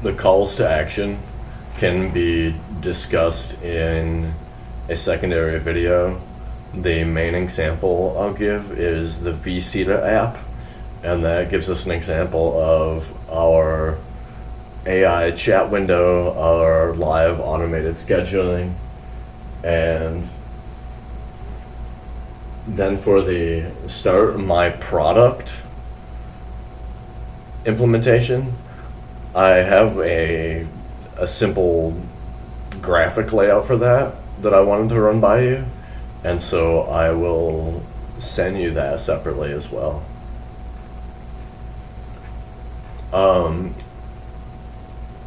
The calls to action can be discussed in a secondary video. The main example I'll give is the vCETA app, and that gives us an example of our AI chat window, our live automated scheduling, and then for the start my product implementation, I have a simple graphic layout for that I wanted to run by you, and so I will send you that separately as well.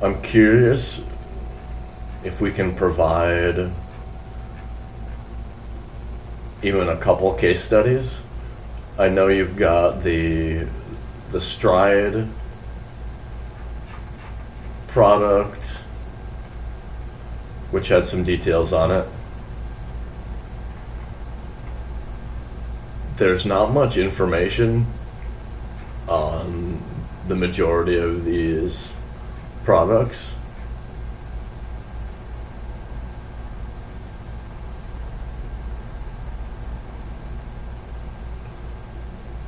I'm curious if we can provide even a couple case studies. I know you've got the Stride product, which had some details on it. There's not much information on the majority of these products.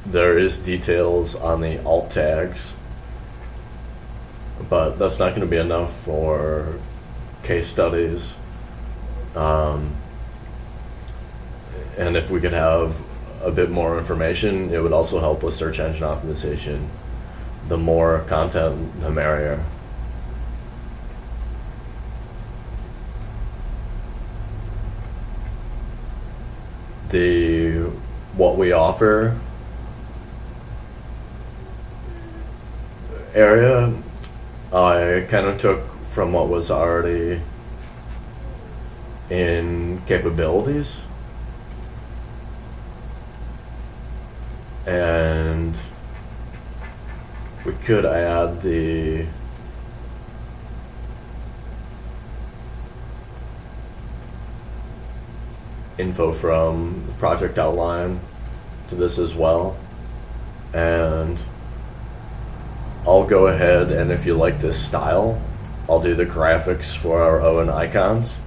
There is details on the alt tags, but that's not going to be enough for case studies. And if we could have a bit more information, it would also help with search engine optimization. The more content, the merrier. What we offer area, I kind of took from what was already in capabilities, and we could add the info from the project outline to this as well. And I'll go ahead, and if you like this style, I'll do the graphics for our Owen Icons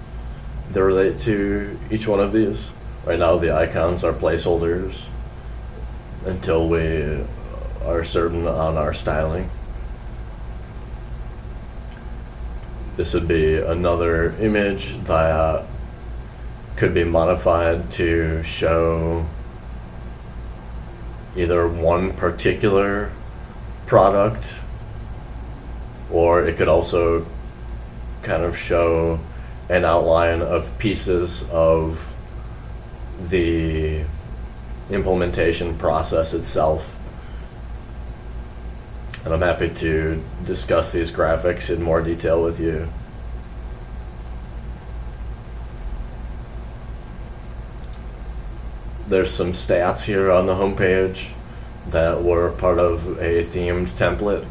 that relate to each one of these. Right now the icons are placeholders until we are certain on our styling. This would be another image that could be modified to show either one particular product, or it could also kind of show an outline of pieces of the implementation process itself. And I'm happy to discuss these graphics in more detail with you. There's some stats here on the homepage that were part of a themed template.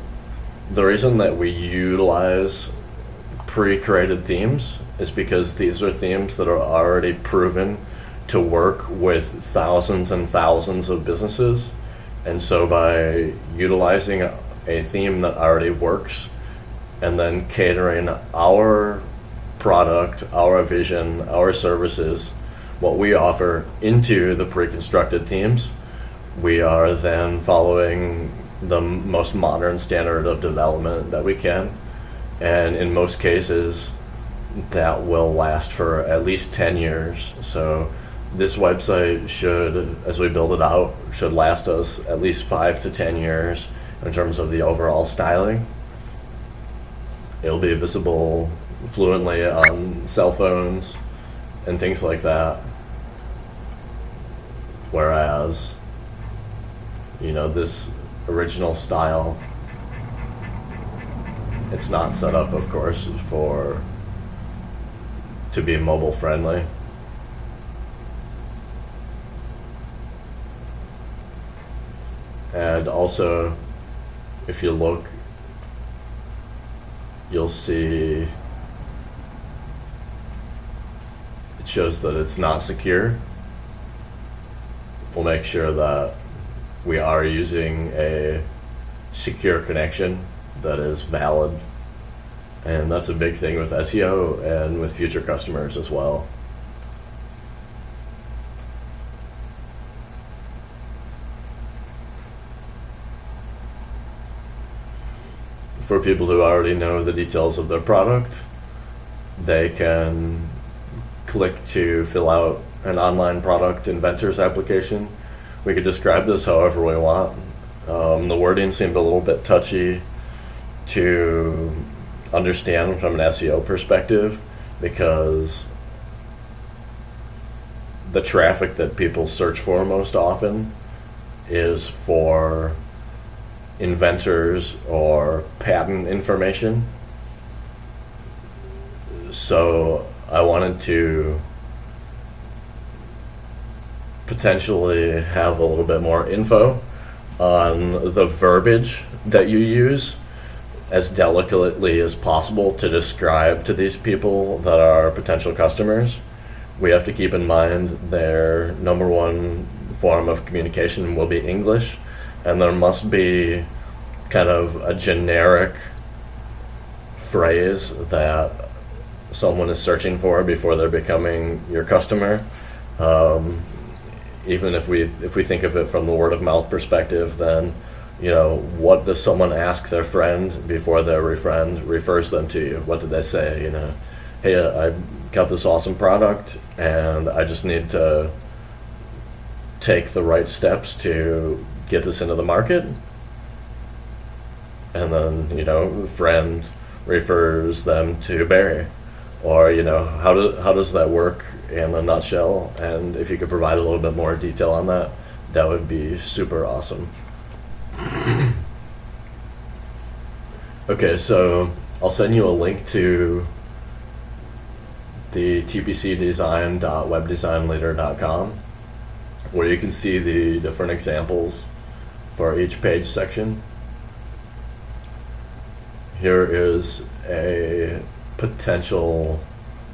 The reason that we utilize pre-created themes is because these are themes that are already proven to work with thousands and thousands of businesses. And so by utilizing a theme that already works and then catering our product, our vision, our services, what we offer into the pre-constructed themes, we are then following the most modern standard of development that we can. And in most cases, that will last for at least 10 years. So this website should, as we build it out, should last us at least 5 to 10 years in terms of the overall styling. It'll be visible fluently on cell phones and things like that. Whereas, this original style, it's not set up, of course, to be mobile friendly. And also, if you look, you'll see it shows that it's not secure. We'll make sure that we are using a secure connection that is valid And that's a big thing with SEO and with future customers as well. For people who already know the details of their product, they can click to fill out an online product inventors application. We could describe this however we want. The wording seemed a little bit touchy to understand from an SEO perspective, because the traffic that people search for most often is for inventors or patent information. So I wanted to potentially have a little bit more info on the verbiage that you use as delicately as possible to describe to these people that are potential customers. We have to keep in mind their number one form of communication will be English, and there must be kind of a generic phrase that someone is searching for before they're becoming your customer. Even if we think of it from the word of mouth perspective, then what does someone ask their friend before their friend refers them to you? What did they say? Hey, I got this awesome product and I just need to take the right steps to get this into the market. And then, friend refers them to Barry. Or, how does that work in a nutshell? And if you could provide a little bit more detail on that, that would be super awesome. Okay, so I'll send you a link to the tpcdesign.webdesignleader.com, where you can see the different examples for each page section. Here is a potential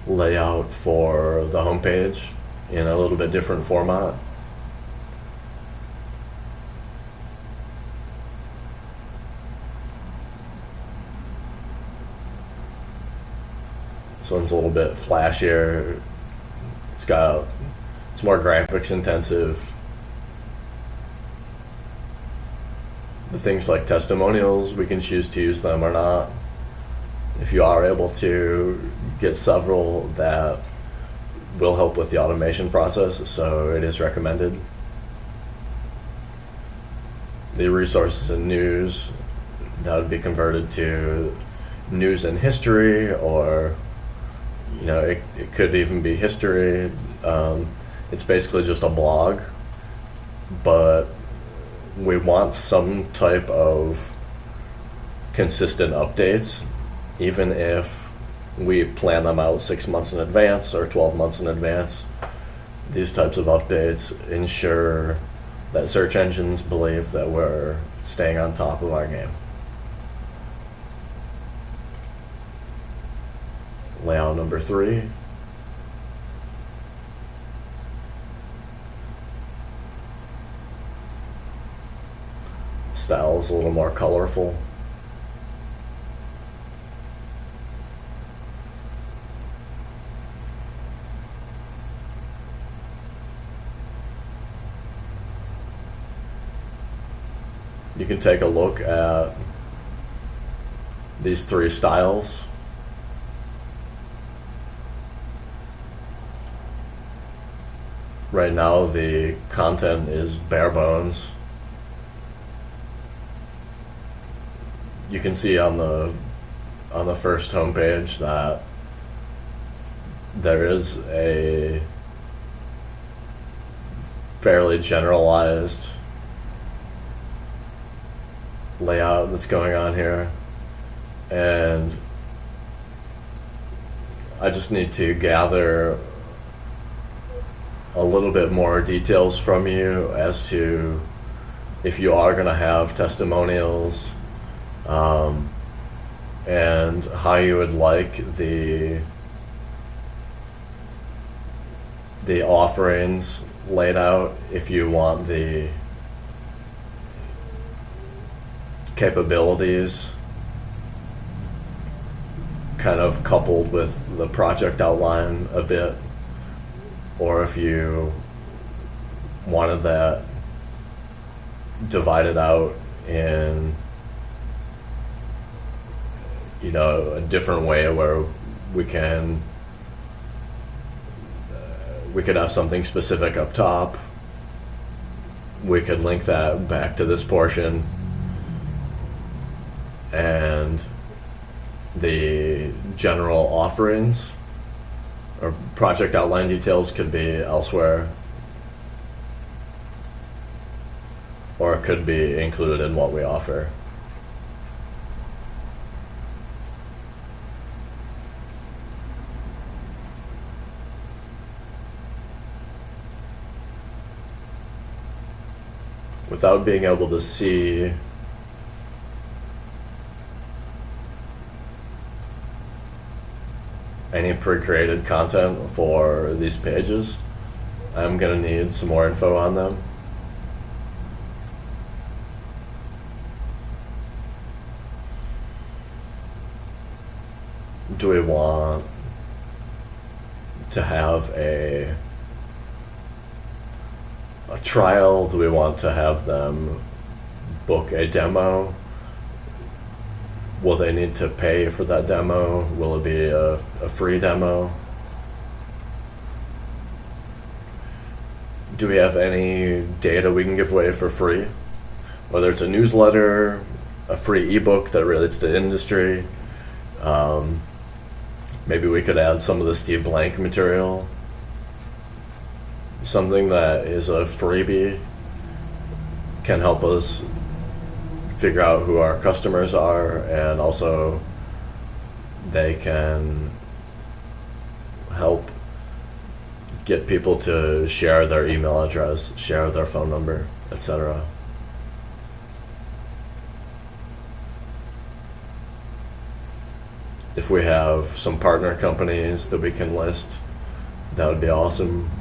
layout for the homepage in a little bit different format. This one's a little bit flashier. It's more graphics intensive. The things like testimonials, we can choose to use them or not. If you are able to get several, that will help with the automation process, so it is recommended. The resources and news, that would be converted to news and history, or it could even be history. It's basically just a blog, but we want some type of consistent updates, even if we plan them out 6 months in advance or 12 months in advance. These types of updates ensure that search engines believe that we're staying on top of our game. Layout number 3. Style is a little more colorful. You can take a look at these 3 styles. Right now the content is bare bones. You can see on the first homepage that there is a fairly generalized layout that's going on here, and I just need to gather a little bit more details from you as to if you are going to have testimonials, and how you would like the offerings laid out, if you want the capabilities kind of coupled with the project outline a bit, or if you wanted that divided out in, you know, a different way where we could have something specific up top. We could link that back to this portion, and the general offerings or project outline details could be elsewhere, or it could be included in what we offer. Without being able to see any pre-created content for these pages, I'm going to need some more info on them. Do we want to have a trial? Do we want to have them book a demo? Will they need to pay for that demo? Will it be a free demo? Do we have any data we can give away for free? Whether it's a newsletter, a free ebook that relates to industry, maybe we could add some of the Steve Blank material. Something that is a freebie can help us figure out who our customers are, and also they can help get people to share their email address, share their phone number, etc. If we have some partner companies that we can list, that would be awesome.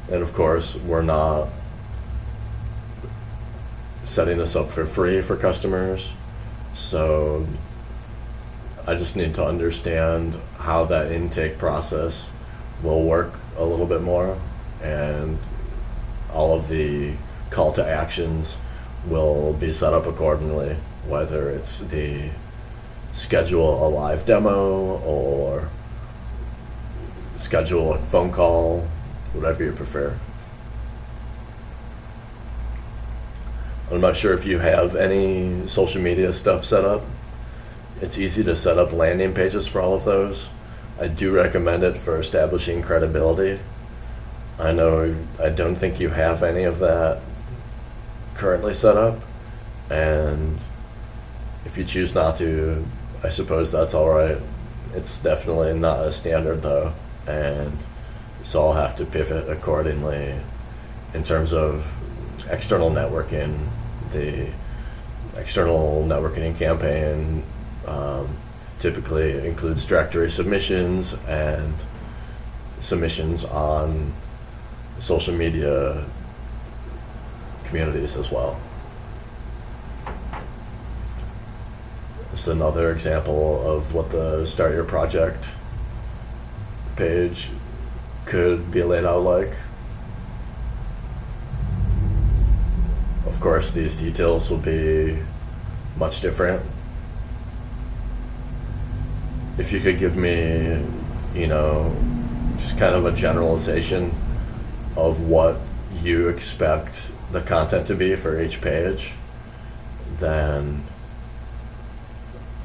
And of course, we're not setting this up for free for customers, so I just need to understand how that intake process will work a little bit more, and all of the call to actions will be set up accordingly, whether it's the schedule a live demo or schedule a phone call, whatever you prefer. I'm not sure if you have any social media stuff set up. It's easy to set up landing pages for all of those. I do recommend it for establishing credibility. I don't think you have any of that currently set up, and if you choose not to, I suppose that's alright. It's definitely not a standard though, and so I'll have to pivot accordingly. In terms of external networking, the external networking campaign typically includes directory submissions and submissions on social media communities as well. This is another example of what the Start Your Project page could be laid out like. Of course, these details will be much different. If you could give me, just kind of a generalization of what you expect the content to be for each page, then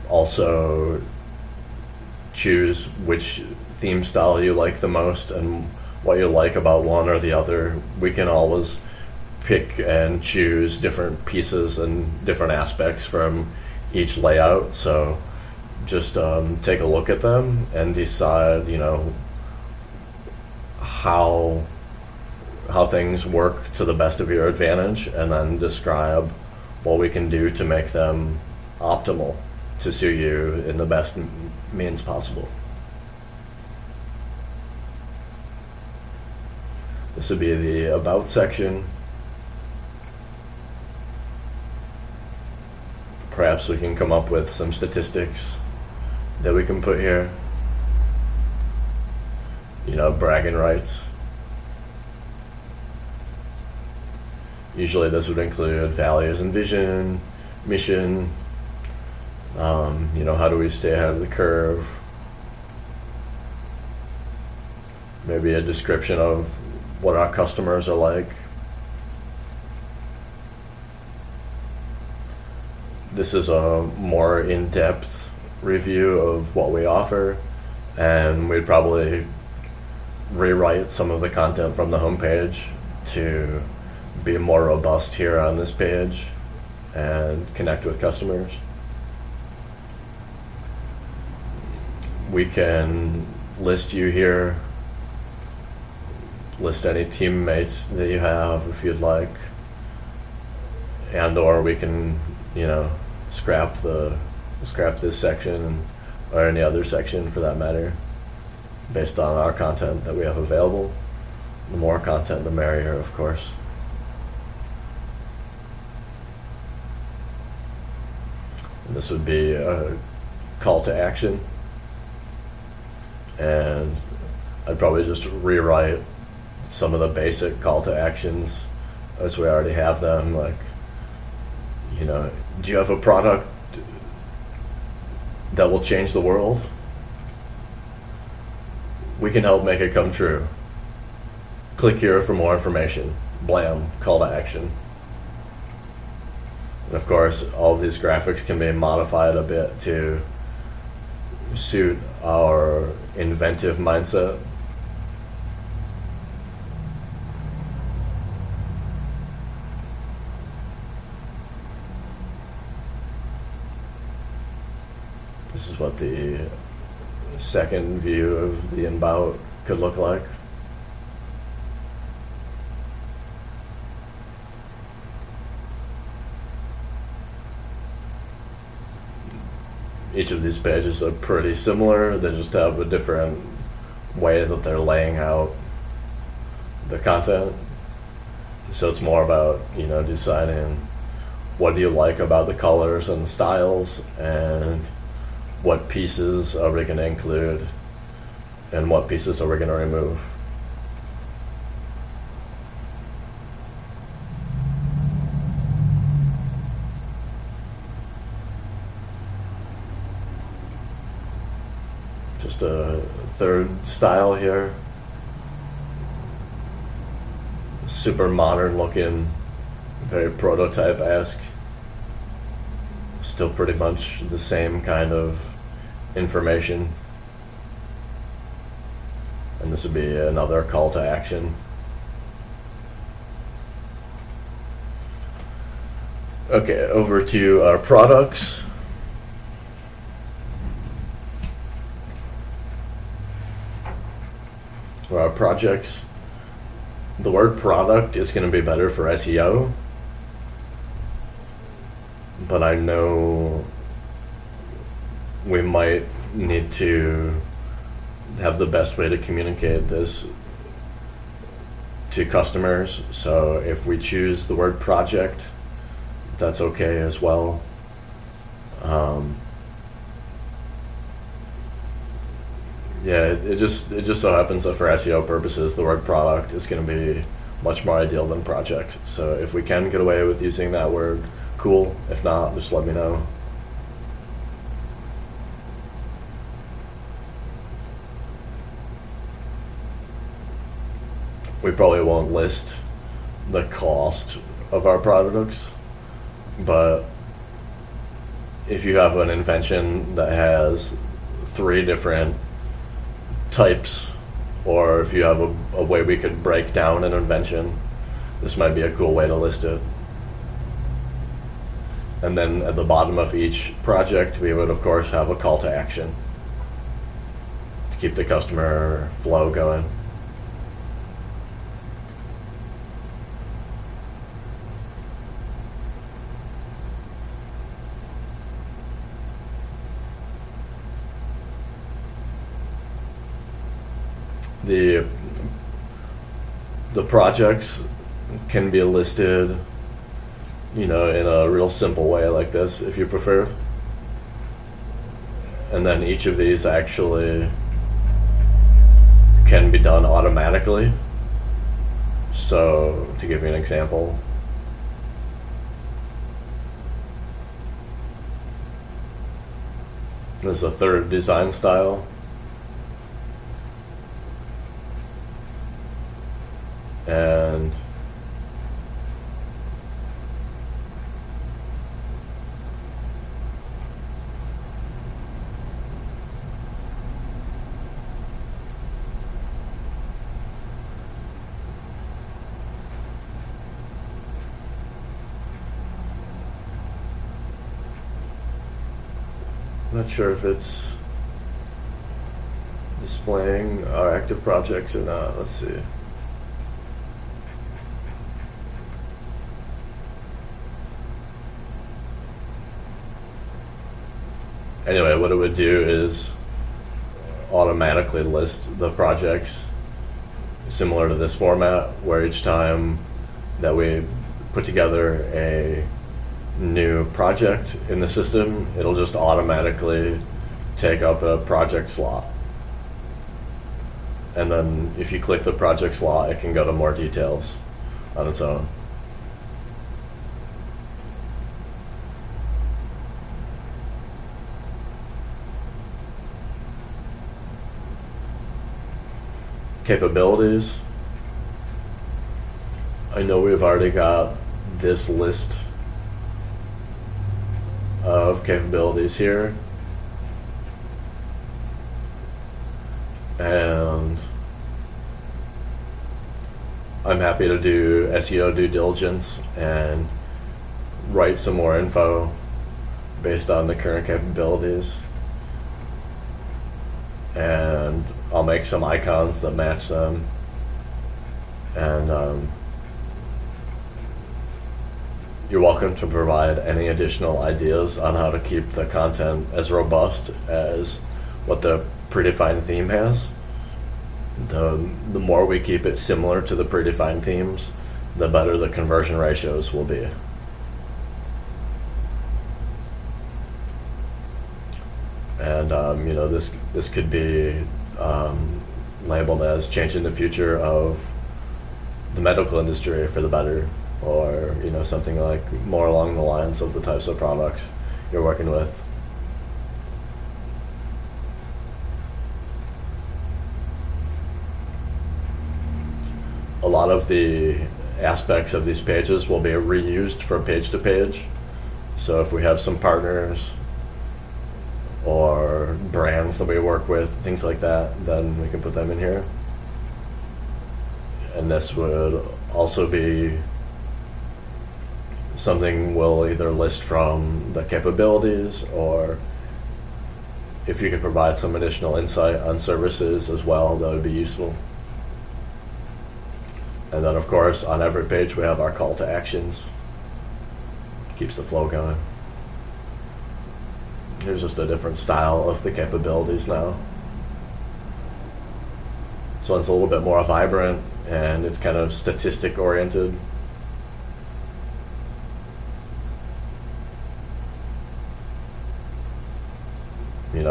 also choose which theme style you like the most and what you like about one or the other. We can always pick and choose different pieces and different aspects from each layout, so just take a look at them and decide how things work to the best of your advantage, and then describe what we can do to make them optimal to suit you in the best means possible. This would be the About section. Perhaps we can come up with some statistics that we can put here. Bragging rights. Usually this would include values and vision, mission, how do we stay ahead of the curve? Maybe a description of what our customers are like. This is a more in-depth review of what we offer, and we'd probably rewrite some of the content from the homepage to be more robust here on this page and connect with customers. We can list you here, list any teammates that you have if you'd like, and or we can scrap this section or any other section for that matter based on our content that we have available. The more content the merrier, of course. And this would be a call to action, and I'd probably just rewrite some of the basic call to actions as we already have them, like do you have a product that will change the world? We can help make it come true. Click here for more information. Blam, call to action. And of course, all of these graphics can be modified a bit to suit our inventive mindset. This is what the second view of the inbound could look like. Each of these pages are pretty similar. They just have a different way that they're laying out the content. So it's more about, deciding what do you like about the colors and the styles, and what pieces are we going to include and what pieces are we going to remove. Just a third style here. Super modern looking, very prototype-esque. Still pretty much the same kind of information. And this would be another call to action. Okay, over to our products. Or our projects. The word product is going to be better for SEO, but I know we might need to have the best way to communicate this to customers. So if we choose the word project, that's okay as well. It just so happens that for SEO purposes, the word product is going to be much more ideal than project. So if we can get away with using that word, cool. If not, just let me know. We probably won't list the cost of our products, but if you have an invention that has 3 different types, or if you have a way we could break down an invention, this might be a cool way to list it. And then at the bottom of each project, we would of course have a call to action to keep the customer flow going. The projects can be listed in a real simple way like this, if you prefer. And then each of these actually can be done automatically. So, to give you an example, this is a third design style. And I'm not sure if it's displaying our active projects or not. Let's see. Anyway, what it would do is automatically list the projects similar to this format, where each time that we put together a new project in the system, it'll just automatically take up a project slot. And then if you click the project slot, it can go to more details on its own. Capabilities. I know we've already got this list of capabilities here, and I'm happy to do SEO due diligence and write some more info based on the current capabilities, and I'll make some icons that match them, and you're welcome to provide any additional ideas on how to keep the content as robust as what the predefined theme has. The more we keep it similar to the predefined themes, the better the conversion ratios will be. And this could be labeled as changing the future of the medical industry for the better, or something like more along the lines of the types of products you're working with. A lot of the aspects of these pages will be reused from page to page. So if we have some partners or brands that we work with, things like that, then we can put them in here. And this would also be something we'll either list from the capabilities, or if you could provide some additional insight on services as well, that would be useful. And then of course on every page we have our call to actions. Keeps the flow going. Here's just a different style of the capabilities now. This one's a little bit more vibrant and it's kind of statistic oriented.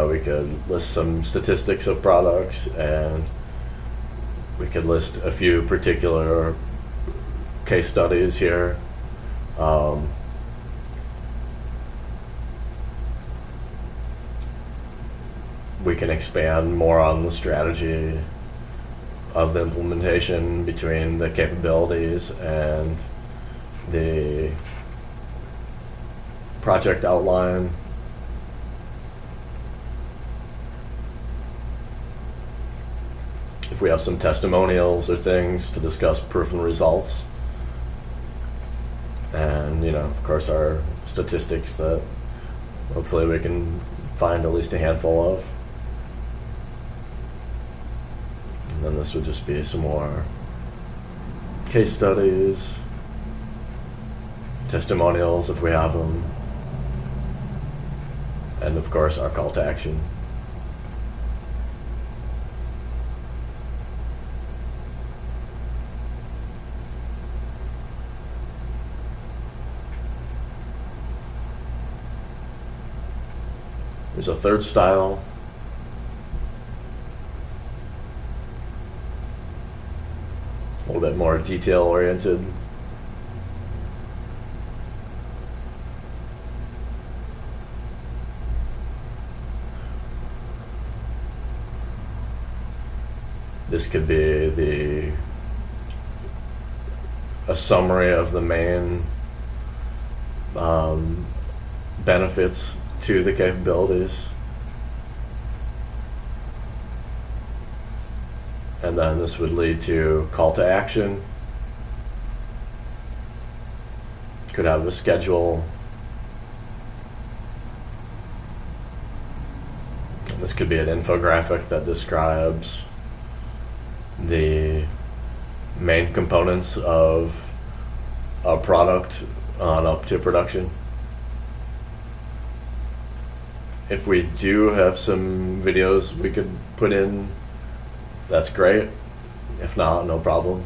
We could list some statistics of products, and we could list a few particular case studies here. We can expand more on the strategy of the implementation between the capabilities and the project outline. If we have some testimonials or things to discuss proof and results, and of course our statistics that hopefully we can find at least a handful of. And then this would just be some more case studies, testimonials if we have them, and of course our call to action. There's a third style. A little bit more detail oriented. This could be a summary of the main benefits to the capabilities. And then this would lead to call to action. Could have a schedule. And this could be an infographic that describes the main components of a product on up to production. If we do have some videos we could put in, that's great. If not, no problem.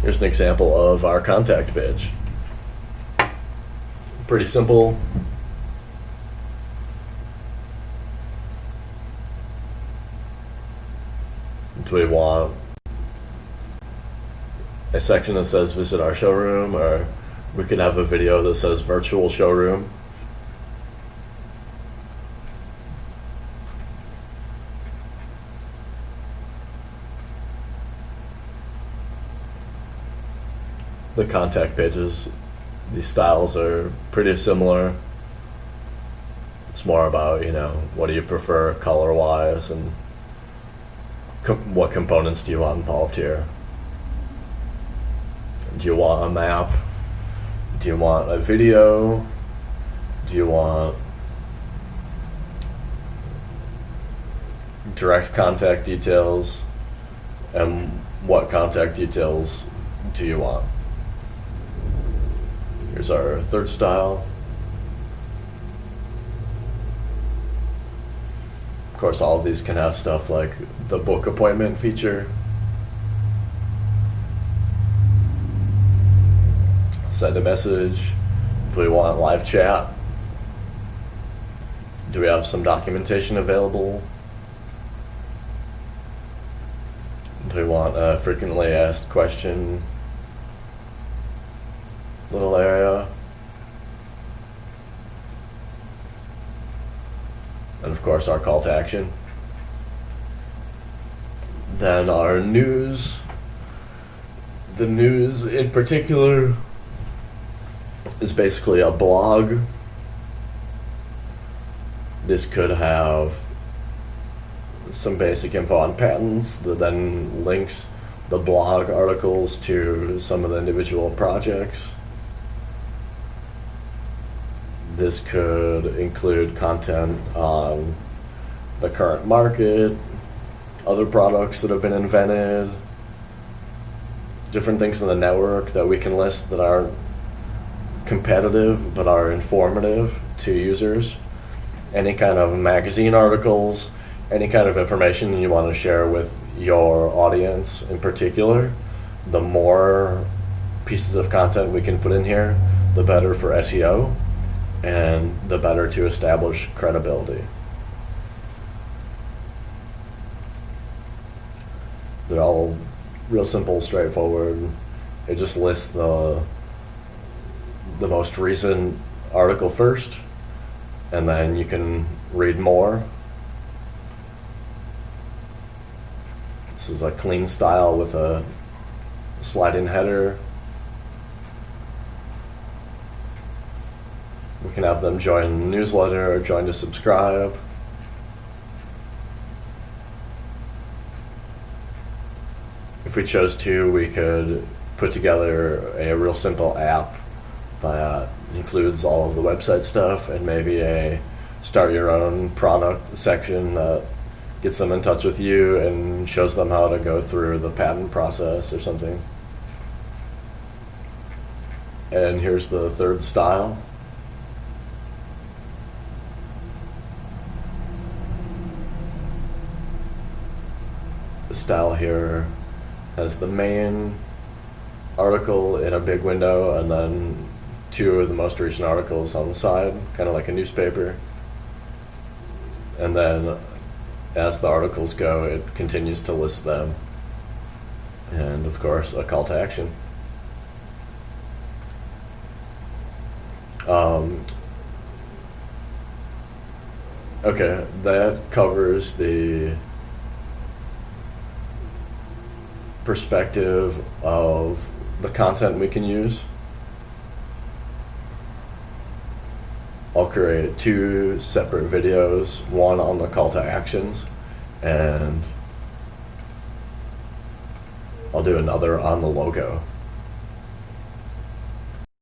Here's an example of our contact page. Pretty simple. Do we want a section that says visit our showroom, or we could have a video that says virtual showroom? The contact pages, these styles are pretty similar. It's more about, what do you prefer color-wise, and what components do you want involved here? Do you want a map? Do you want a video? Do you want direct contact details? And what contact details do you want? Here's our third style. Of course, all of these can have stuff like the book appointment feature. Send a message. Do we want live chat? Do we have some documentation available? Do we want a frequently asked question little area? And of course our call to action. Then our news. The news in particular is basically a blog. This could have some basic info on patents that then links the blog articles to some of the individual projects. This could include content on the current market, other products that have been invented, different things in the network that we can list that aren't competitive but are informative to users. Any kind of magazine articles, any kind of information you want to share with your audience in particular. The more pieces of content we can put in here, the better for SEO and the better to establish credibility. They're all real simple, straightforward. It just lists the most recent article first, and then you can read more. This is a clean style with a slide-in header. We can have them join the newsletter or join to subscribe. If we chose to, we could put together a real simple app that includes all of the website stuff and maybe a start your own product section that gets them in touch with you and shows them how to go through the patent process or something. And here's the third style. The style here has the main article in a big window and then 2 of the most recent articles on the side, kind of like a newspaper. And then as the articles go, it continues to list them. And of course, a call to action. Okay, that covers the perspective of the content we can use. I'll create 2 separate videos, one on the call to actions, and I'll do another on the logo.